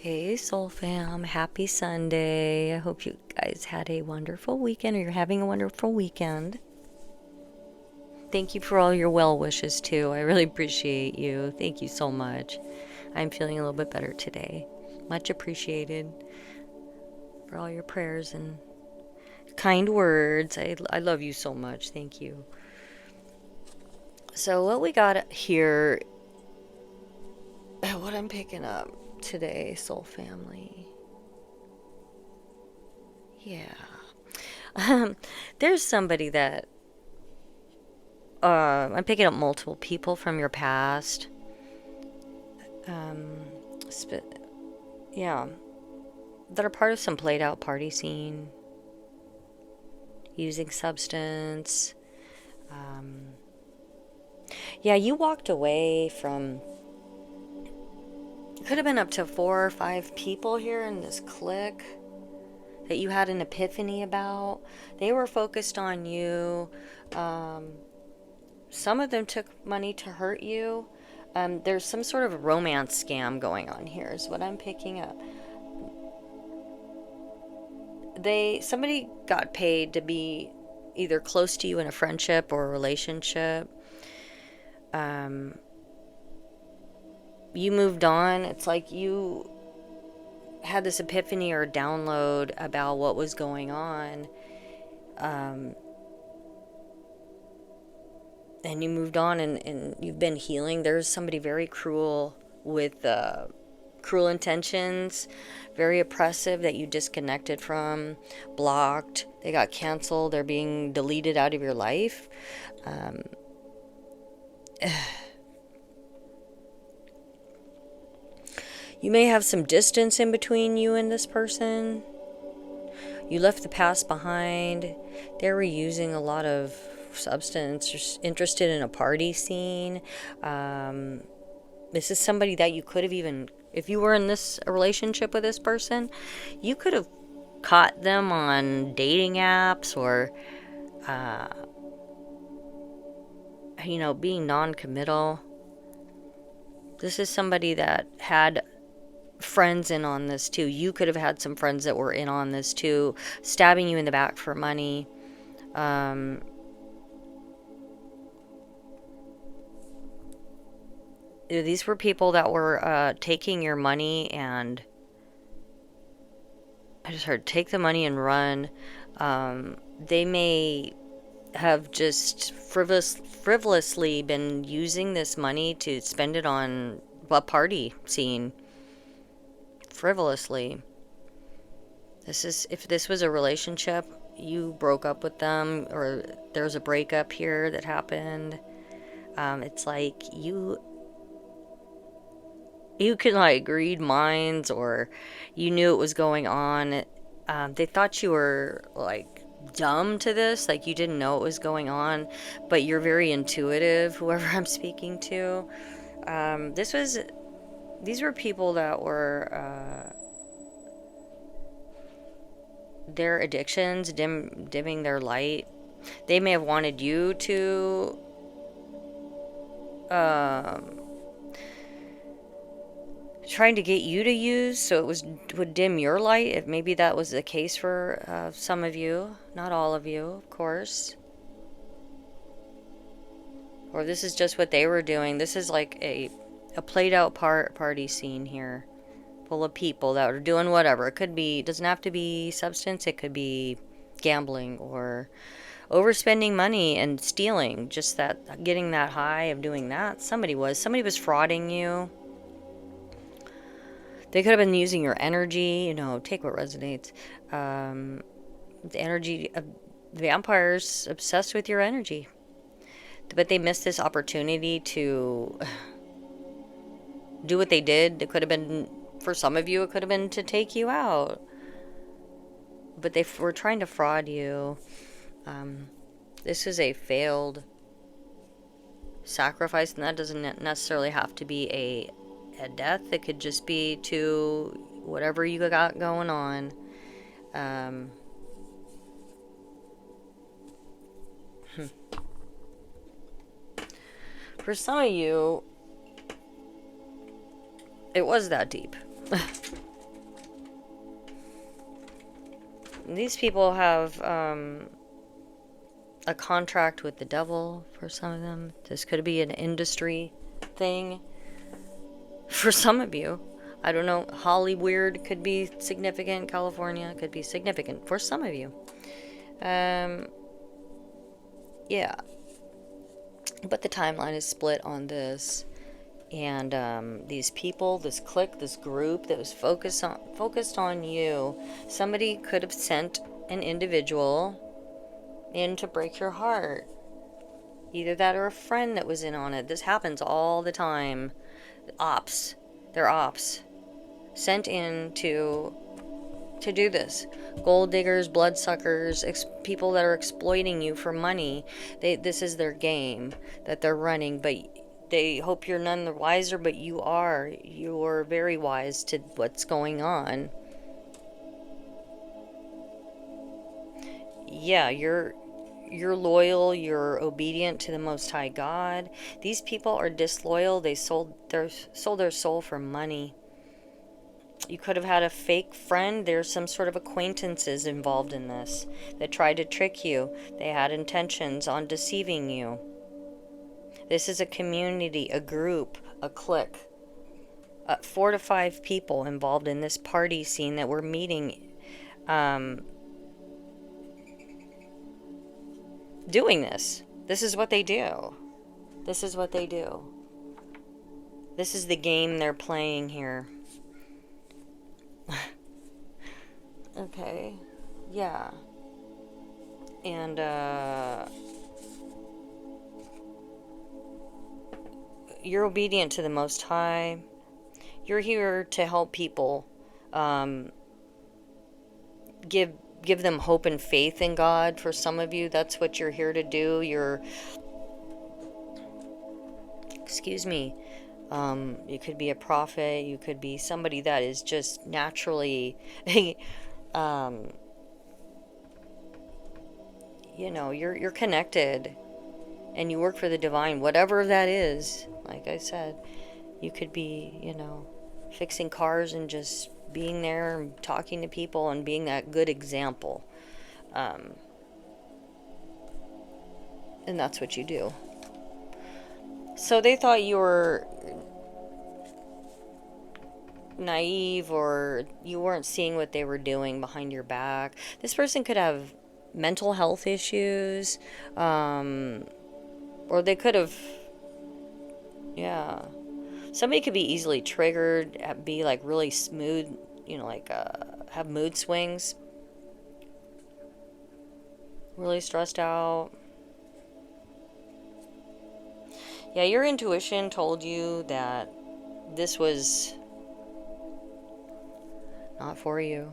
Hey, Soul Fam. Happy Sunday. I hope you guys had a wonderful weekend or you're having a wonderful weekend. Thank you for all your well wishes, too. I really appreciate you. Thank you so much. I'm feeling a little bit better today. Much appreciated for all your prayers and kind words. I love you so much. Thank you. So, what we got here, what I'm picking up today, Soul Family. Yeah. There's somebody that I'm picking up multiple people from your past. Um, yeah, that are part of some played out party scene, using substance. Yeah, you walked away from. It could have been up to 4 or 5 people here in this clique that you had an epiphany about. They were focused on you. Some of them took money to hurt you. There's some sort of a romance scam going on here, is what I'm picking up. Somebody got paid to be either close to you in a friendship or a relationship. You moved on. It's like you had this epiphany or download about what was going on. And you moved on and you've been healing. There's somebody very cruel with cruel intentions, very oppressive that you disconnected from, blocked. They got canceled. They're being deleted out of your life. You may have some distance in between you and this person. You left the past behind. They were using a lot of substance, interested in a party scene. This is somebody that you could have even, if you were in a relationship with this person, you could have caught them on dating apps or, being non-committal. This is somebody that had friends in on this too. You could have had some friends that were in on this too, stabbing you in the back for money. These were people that were taking your money, and I just heard take the money and run. They may have just frivolously been using this money to spend it on a party scene. Frivolously. If this was a relationship, you broke up with them, or there's a breakup here that happened. It's like you could like read minds, or you knew it was going on. They thought you were like dumb to this, like you didn't know it was going on, but you're very intuitive, whoever I'm speaking to. These were people that were their addictions dimming their light. They may have wanted you to trying to get you to use, so would dim your light. If maybe that was the case for some of you, not all of you, of course. Or this is just what they were doing. This is like a played out party scene here, full of people that are doing whatever. It doesn't have to be substance. It could be gambling or overspending money and stealing. Just that, getting that high of doing that. Somebody was frauding you. They could have been using your energy, take what resonates. The energy of vampires obsessed with your energy. But they missed this opportunity to do what they did. It could have been, for some of you, it could have been to take you out. But they were trying to fraud you. This is a failed sacrifice, and that doesn't necessarily have to be a death. It could just be to whatever you got going on. For some of you, it was that deep. These people have a contract with the devil for some of them. This could be an industry thing for some of you. I don't know. Hollywood could be significant. California could be significant for some of you. Yeah. But the timeline is split on this. And these people, this clique, this group that was focused on you, somebody could have sent an individual in to break your heart. Either that or a friend that was in on it. This happens all the time. Ops. They're ops. Sent in to do this. Gold diggers, bloodsuckers, people that are exploiting you for money. This is their game that they're running, but they hope you're none the wiser, but you are. You're very wise to what's going on. Yeah, you're loyal, you're obedient to the Most High God. These people are disloyal. They sold their soul for money. You could have had a fake friend. There's some sort of acquaintances involved in this that tried to trick you. They had intentions on deceiving you. This is a community, a group, a clique. 4 to 5 people involved in this party scene that we're meeting, doing this. This is what they do. This is what they do. This is the game they're playing here. Okay. Yeah. And, you're obedient to the Most High. You're here to help people. Give them hope and faith in God. For some of you, that's what you're here to do. Excuse me. You could be a prophet. You could be somebody that is just naturally, you're connected, and you work for the divine, whatever that is. Like I said, you could be, fixing cars and just being there and talking to people and being that good example. And that's what you do. So they thought you were naive, or you weren't seeing what they were doing behind your back. This person could have mental health issues, or they could have, somebody could be easily triggered, be like really smooth, have mood swings, really stressed out. Yeah, your intuition told you that this was not for you.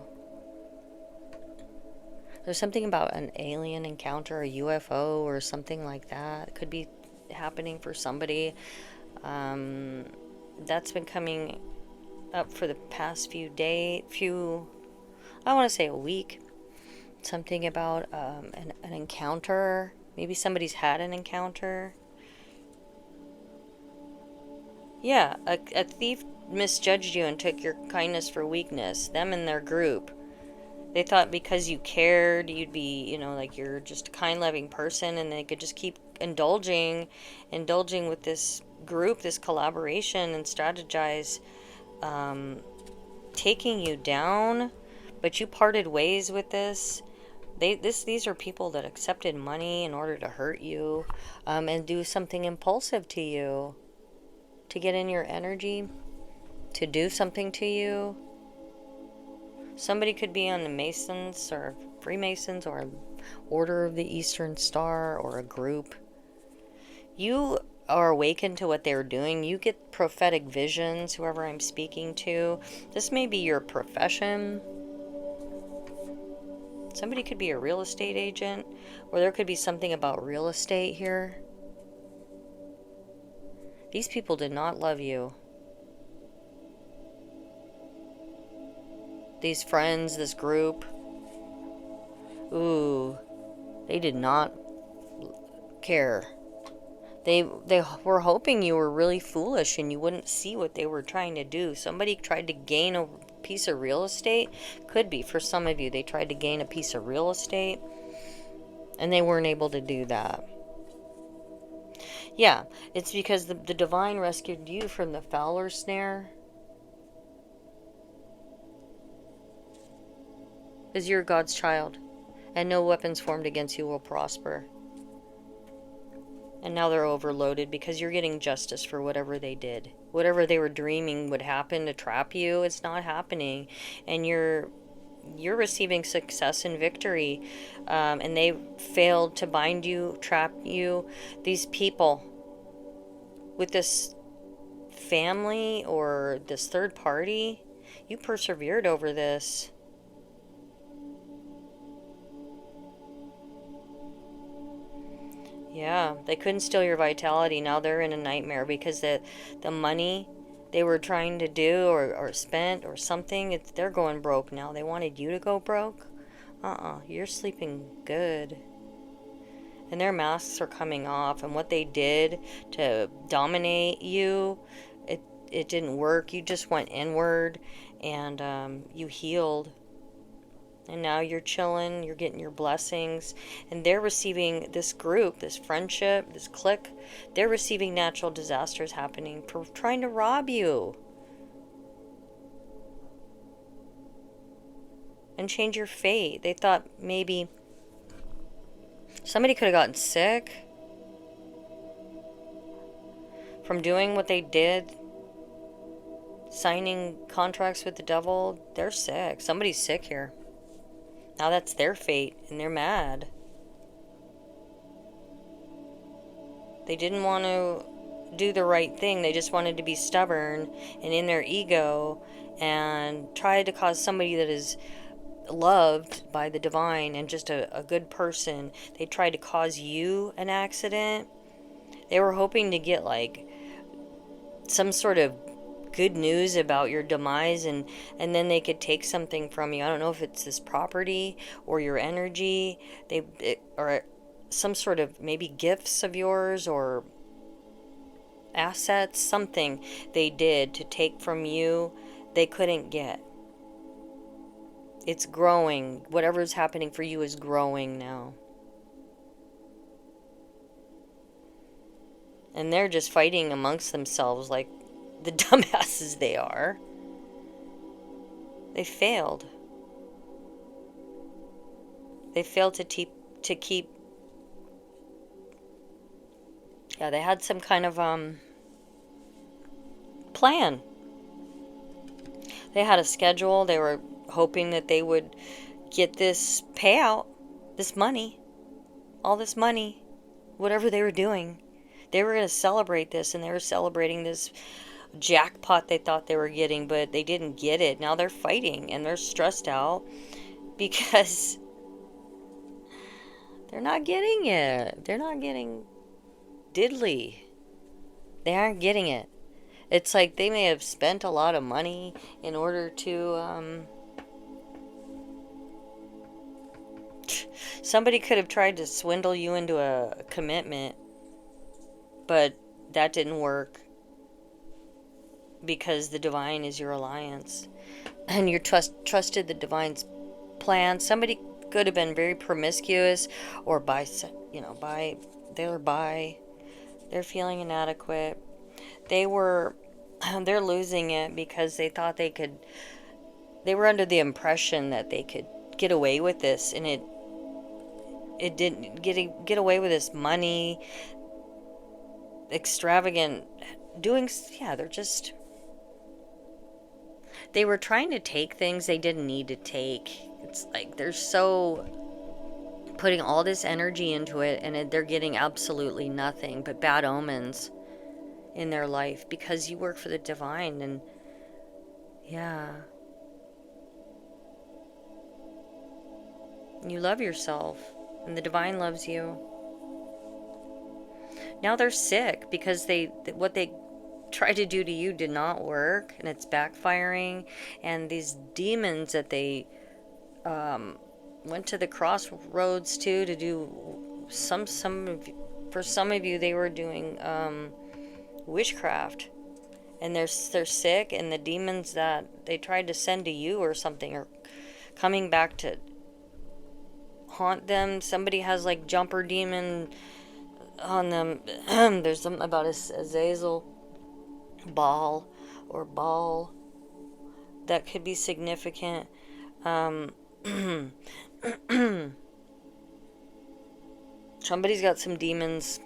There's something about an alien encounter, a UFO, or something like that. It could be happening for somebody. That's been coming up for the past I want to say a week. Something about an encounter. Maybe somebody's had an encounter. Yeah, a thief misjudged you and took your kindness for weakness. Them and their group. They thought because you cared, you'd be, you're just a kind, loving person, and they could just keep indulging with this group, this collaboration, and strategize, taking you down. But you parted ways with this. These are people that accepted money in order to hurt you, and do something impulsive to you, to get in your energy, to do something to you. Somebody could be on the Masons or Freemasons or Order of the Eastern Star or a group. You are awakened to what they're doing. You get prophetic visions, whoever I'm speaking to. This may be your profession. Somebody could be a real estate agent, or there could be something about real estate here. These people did not love you. These friends, this group, they did not care. They were hoping you were really foolish and you wouldn't see what they were trying to do. Somebody tried to gain piece of real estate. Could be for some of you. They tried to gain a piece of real estate and they weren't able to do that. Yeah, it's because the divine rescued you from the Fowler snare. Because you're God's child, and no weapons formed against you will prosper. And now they're overloaded because you're getting justice for whatever they did. Whatever they were dreaming would happen to trap you, it's not happening. And you're receiving success and victory. And they failed to bind you, trap you. These people with this family or this third party, you persevered over this. Yeah, they couldn't steal your vitality. Now they're in a nightmare because the money they were trying to do or spent or something, they're going broke now. They wanted you to go broke. You're sleeping good. And their masks are coming off, and what they did to dominate you, it didn't work. You just went inward, and you healed. And now you're chilling, you're getting your blessings, and they're receiving, this group, this friendship, this clique, they're receiving natural disasters happening for trying to rob you and change your fate. They thought maybe somebody could have gotten sick from doing what they did, signing contracts with the devil. They're sick. Somebody's sick here. Now that's their fate, and they're mad. They didn't want to do the right thing. They just wanted to be stubborn and in their ego and try to cause somebody that is loved by the divine and just a good person. They tried to cause you an accident. They were hoping to get like some sort of good news about your demise, and then they could take something from you. I don't know if it's this property or your energy, or some sort of maybe gifts of yours or assets, something they did to take from you they couldn't get. It's growing. Whatever's happening for you is growing now. And they're just fighting amongst themselves like the dumbasses they are. They failed. They failed to keep. Yeah, they had some kind of plan. They had a schedule. They were hoping that they would get this payout, this money, all this money, whatever they were doing. They were going to celebrate this, and they were celebrating this jackpot they thought they were getting, but they didn't get it. Now they're fighting, and they're stressed out because they're not getting it. They're not getting diddly. They aren't getting it. It's like they may have spent a lot of money in order to somebody could have tried to swindle you into a commitment, but that didn't work. Because the divine is your alliance, and you trusted the divine's plan. Somebody could have been very promiscuous, or they're feeling inadequate. They're losing it because they thought they were under the impression that they could get away with this, and it didn't get away with this money, extravagant doing. Yeah, they were trying to take things they didn't need to take. It's like they're so putting all this energy into it, and they're getting absolutely nothing but bad omens in their life because you work for the divine. And yeah, you love yourself, and the divine loves you. Now they're sick because what they tried to do to you did not work, and it's backfiring. And these demons that they went to the crossroads to do for some of you they were doing witchcraft, and they're sick, and the demons that they tried to send to you or something are coming back to haunt them. Somebody has like jumper demon on them. There's something about a Azazel ball or ball that could be significant. Um, Somebody's got some demons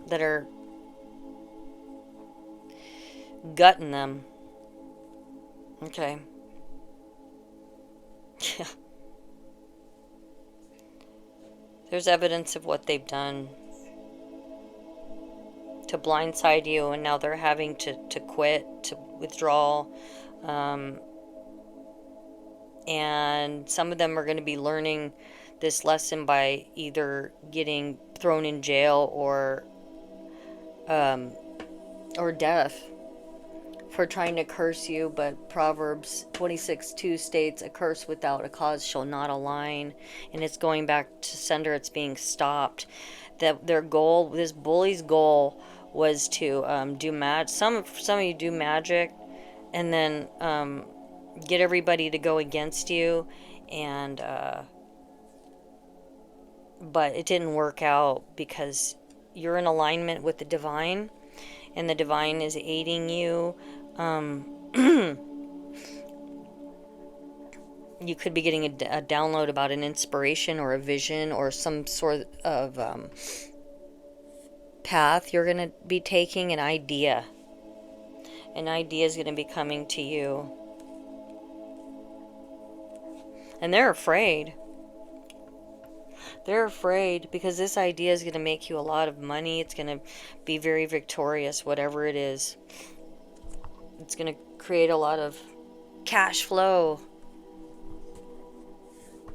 that are gutting them. Okay. Yeah. There's evidence of what they've done to blindside you, and now they're having to quit, to withdraw. And some of them are going to be learning this lesson by either getting thrown in jail or death for trying to curse you. But Proverbs 26:2 states, "A curse without a cause shall not align," and it's going back to sender. It's being stopped. That their goal, this bully's goal, was to do magic. Some of you do magic, and then get everybody to go against you, and but it didn't work out because you're in alignment with the divine, and the divine is aiding you. You could be getting a download about an inspiration or a vision or some sort of path you're going to be taking. An idea is going to be coming to you, and they're afraid. They're afraid because this idea is going to make you a lot of money. It's going to be very victorious, whatever it is. It's going to create a lot of cash flow.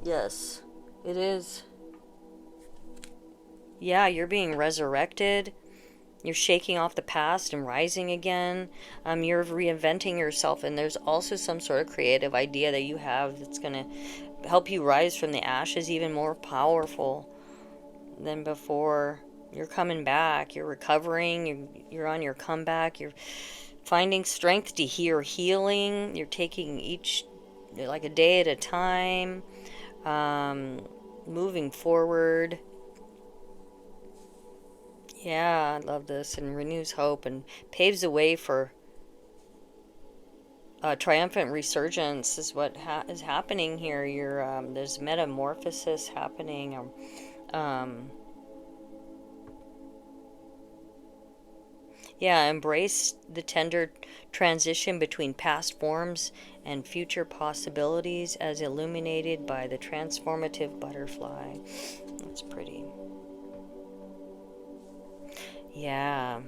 Yes, it is. Yeah, you're being resurrected. You're shaking off the past and rising again. You're reinventing yourself, and there's also some sort of creative idea that you have that's going to help you rise from the ashes even more powerful than before. You're coming back. You're recovering. You're on your comeback. You're finding strength to hear healing. You're taking each like a day at a time, moving forward. Yeah, I love this, and renews hope and paves the way for triumphant resurgence is what is happening here. There's metamorphosis happening. Yeah, embrace the tender transition between past forms and future possibilities as illuminated by the transformative butterfly. That's pretty. Yeah.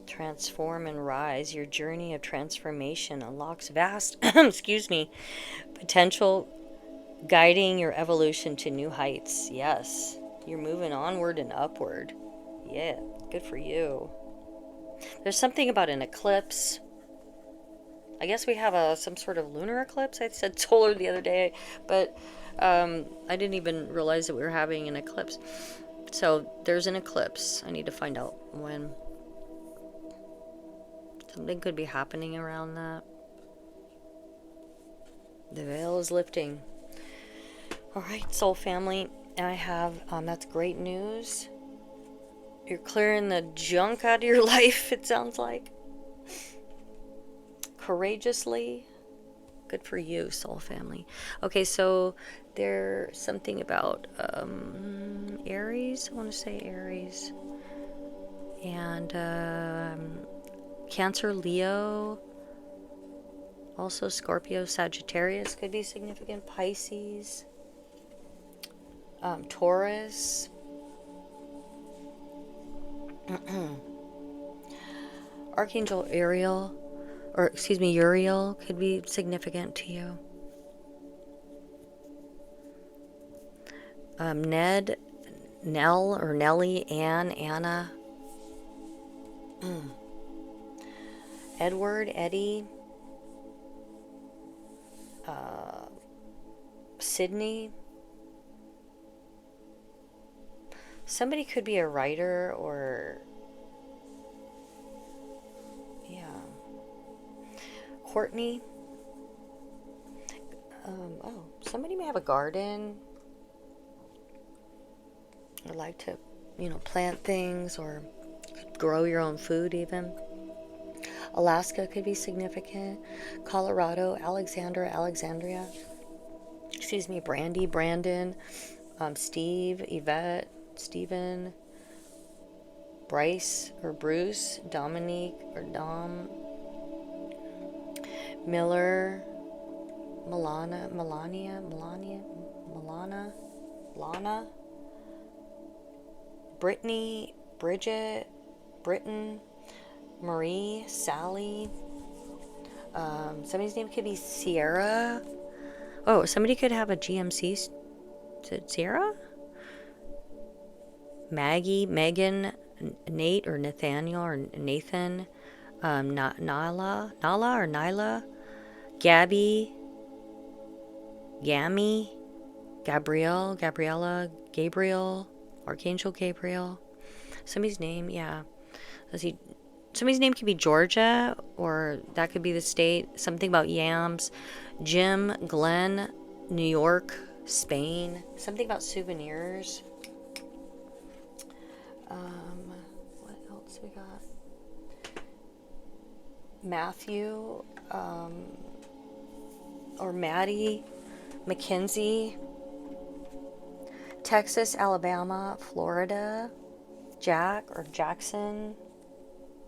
Transform and rise. Your journey of transformation unlocks vast, excuse me, potential, guiding your evolution to new heights. Yes, you're moving onward and upward. Yeah, good for you. There's something about an eclipse. I guess we have some sort of lunar eclipse. I said solar the other day, but I didn't even realize that we were having an eclipse. So there's an eclipse. I need to find out when. Something could be happening around that. The veil is lifting. All right, soul family. I have, that's great news. You're clearing the junk out of your life, it sounds like. Courageously. Good for you, soul family. Okay, so there's something about Aries. I want to say Aries. And Cancer, Leo. Also Scorpio, Sagittarius could be significant. Pisces. Taurus. Archangel Uriel could be significant to you. Ned, Nell or Nellie, Anne, Anna. Edward, Eddie. Sydney. Somebody could be a writer or, yeah. Courtney. Oh, somebody may have a garden or like to, plant things or grow your own food even. Alaska could be significant. Colorado, Alexandria. Excuse me, Brandy, Brandon, Steve, Yvette, Stephen, Bryce or Bruce, Dominique or Dom, Miller, Milana, Lana, Brittany, Bridget, Britton, Marie, Sally. Somebody's name could be Sierra. Oh, somebody could have a GMC. Is it Sierra? Maggie, Megan, Nate or Nathaniel or Nathan, Nala or Nyla, Gabby, Gammy, Gabrielle, Gabriella, Gabriel, Archangel Gabriel. Somebody's name, yeah. Let's see. Somebody's name could be Georgia, or that could be the state. Something about yams. Jim, Glenn, New York, Spain. Something about souvenirs. What else we got? Matthew, or Maddie, Mackenzie, Texas, Alabama, Florida, Jack or Jackson,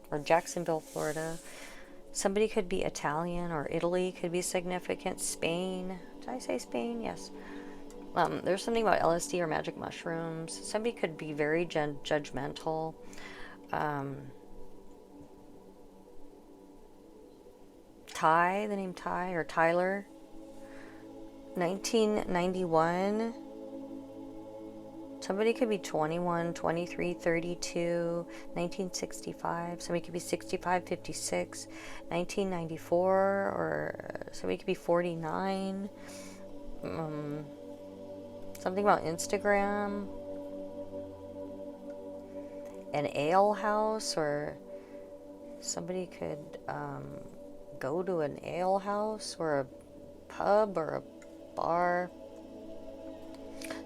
or Jacksonville, Florida. Somebody could be Italian, or Italy could be significant. Spain. Did I say Spain? Yes. There's something about LSD or magic mushrooms. Somebody could be very judgmental. Ty, the name Ty or Tyler. 1991. Somebody could be 21, 23, 32, 1965. Somebody could be 65, 56, 1994, or somebody could be 49. Something about Instagram. An ale house, or somebody could go to an ale house or a pub or a bar.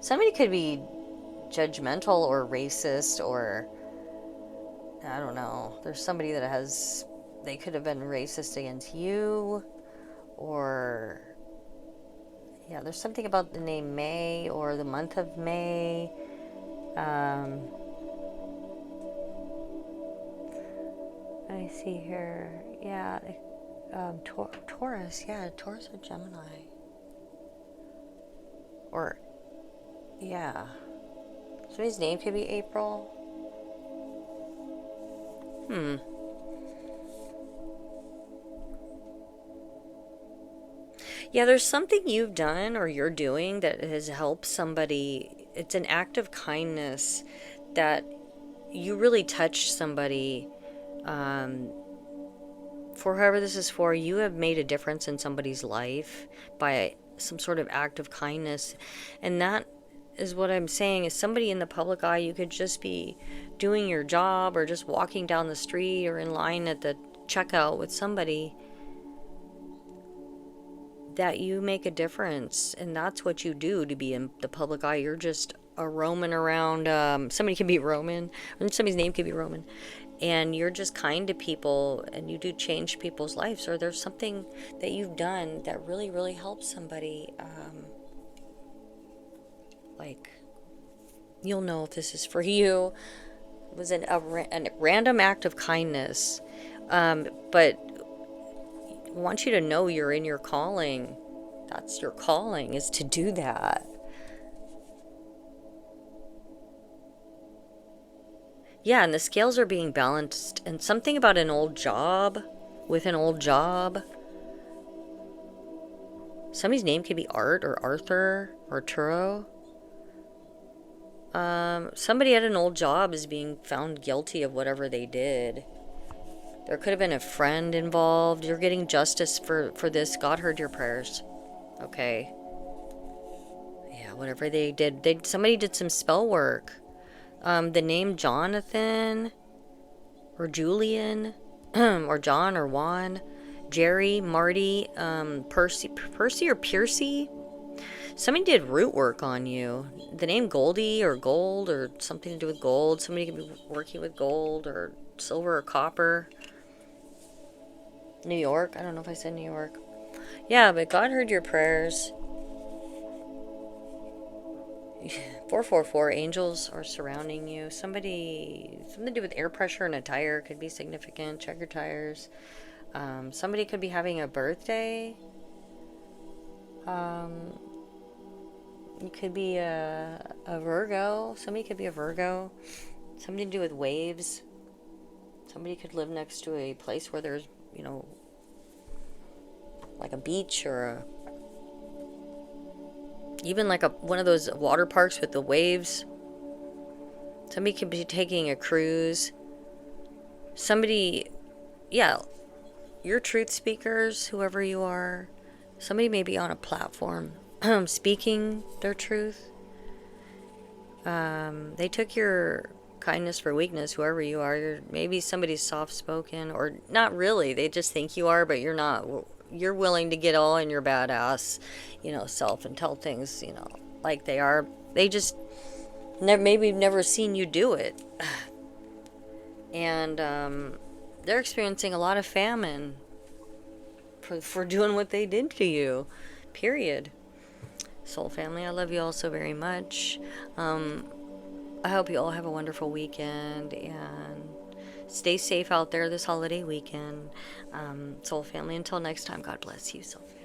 Somebody could be judgmental or racist, or I don't know. There's somebody that they could have been racist against you, or yeah, there's something about the name May or the month of May. Let me see here. Yeah, Taurus. Yeah, Taurus or Gemini. Or, yeah. Somebody's name could be April. Yeah, there's something you've done or you're doing that has helped somebody. It's an act of kindness that you really touched somebody. For whoever this is for, you have made a difference in somebody's life by some sort of act of kindness. And that is what I'm saying, is somebody in the public eye. You could just be doing your job or just walking down the street or in line at the checkout with somebody, that you make a difference. And that's what you do to be in the public eye. You're just a roaming around. Somebody could be Roman, or somebody's name could be Roman, and you're just kind to people, and you do change people's lives, or there's something that you've done that really, really helps somebody. Like, you'll know if this is for you. It was a random act of kindness, but I want you to know you're in your calling. That's your calling, is to do that. Yeah, and the scales are being balanced. And something about an old job, with an old job. Somebody's name could be Art or Arthur or Turo. Somebody at an old job is being found guilty of whatever they did. There could have been a friend involved. You're getting justice for this. God heard your prayers. Okay. Yeah, whatever they did. Somebody did some spell work. The name Jonathan or Julian or John or Juan Jerry, Marty, Percy or Piercy. Somebody did root work on you. The name Goldie or Gold or something to do with gold. Somebody could be working with gold or silver or copper. New York. I don't know if I said New York. Yeah, but God heard your prayers. 444 angels are surrounding you. Something to do with air pressure in a tire could be significant. Check your tires. Somebody could be having a birthday. You could be a Virgo. Somebody could be a Virgo. Something to do with waves. Somebody could live next to a place where there's, like a beach or even like one of those water parks with the waves. Somebody could be taking a cruise. Somebody, yeah, your truth speakers, whoever you are, somebody may be on a platform speaking their truth. They took your kindness for weakness, whoever you are. Maybe somebody's soft-spoken, or not really. They just think you are, but you're not. You're willing to get all in your badass, self and tell things, like they are. They just maybe never seen you do it. And they're experiencing a lot of famine for doing what they did to you, period. Soul family, I love you all so very much. I hope you all have a wonderful weekend and stay safe out there this holiday weekend. Soul family, until next time, God bless you, soul family.